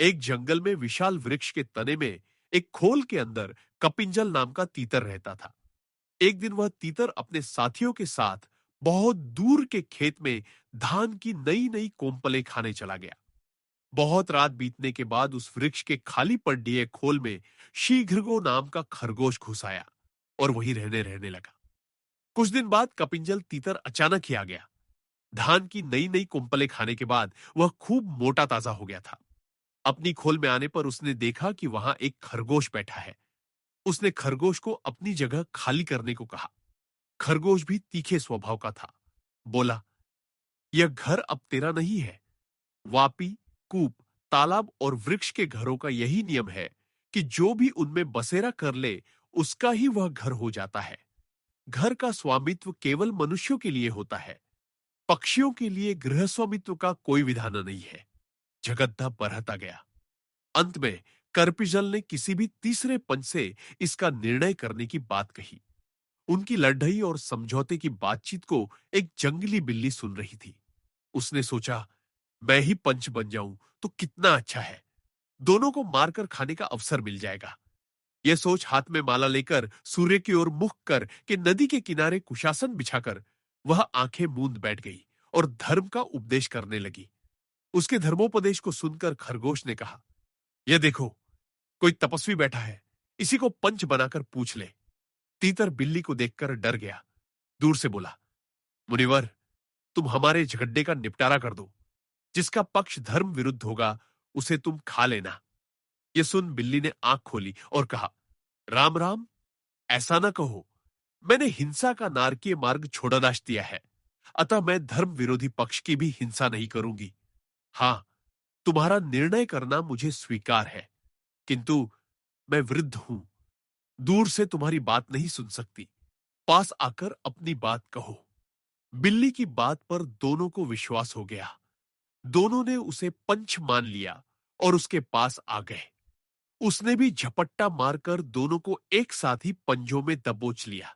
एक जंगल में विशाल वृक्ष के तने में एक खोल के अंदर कपिंजल नाम का तीतर रहता था। एक दिन वह तीतर अपने साथियों के साथ बहुत दूर के खेत में धान की नई नई कोम्पलें खाने चला गया। बहुत रात बीतने के बाद उस वृक्ष के खाली पड़े खोल में शीघ्रगो नाम का खरगोश घुस आया और वहीं रहने रहने लगा। कुछ दिन बाद कपिंजल तीतर अचानक ही आ गया। धान की नई नई कोम्पलें खाने के बाद वह खूब मोटा ताजा हो गया था। अपनी खोल में आने पर उसने देखा कि वहां एक खरगोश बैठा है। उसने खरगोश को अपनी जगह खाली करने को कहा। खरगोश भी तीखे स्वभाव का था। बोला, यह घर अब तेरा नहीं है। वापी, कूप, तालाब और वृक्ष के घरों का यही नियम है कि जो भी उनमें बसेरा कर ले उसका ही वह घर हो जाता है। घर का स्वामित्व केवल मनुष्यों के लिए होता है। पक्षियों के लिए गृह स्वामित्व का कोई विधान नहीं है। जगद्दब बरहता गया। अंत में करपिजल ने किसी भी तीसरे पंच से इसका निर्णय करने की बात कही। उनकी लड़ाई और समझौते की बातचीत को एक जंगली बिल्ली सुन रही थी। उसने सोचा, मैं ही पंच बन जाऊं तो कितना अच्छा है। दोनों को मारकर खाने का अवसर मिल जाएगा। यह सोच हाथ में माला लेकर सूर्य की ओर मुख कर के नदी के किनारे कुशासन बिछाकर वह आंखें मूंद बैठ गई और धर्म का उपदेश करने लगी। उसके धर्मोपदेश को सुनकर खरगोश ने कहा, यह देखो, कोई तपस्वी बैठा है। इसी को पंच बनाकर पूछ ले। तीतर बिल्ली को देखकर डर गया। दूर से बोला, मुनिवर, तुम हमारे झगड़े का निपटारा कर दो। जिसका पक्ष धर्म विरुद्ध होगा उसे तुम खा लेना। यह सुन बिल्ली ने आंख खोली और कहा, राम राम, ऐसा न कहो। मैंने हिंसा का नारकीय मार्ग छोड़नाश दिया है, अतः मैं धर्म विरोधी पक्ष की भी हिंसा नहीं करूंगी। हां, तुम्हारा निर्णय करना मुझे स्वीकार है, किंतु मैं वृद्ध हूं, दूर से तुम्हारी बात नहीं सुन सकती। पास आकर अपनी बात कहो। बिल्ली की बात पर दोनों को विश्वास हो गया। दोनों ने उसे पंच मान लिया और उसके पास आ गए। उसने भी झपट्टा मारकर दोनों को एक साथ ही पंजों में दबोच लिया।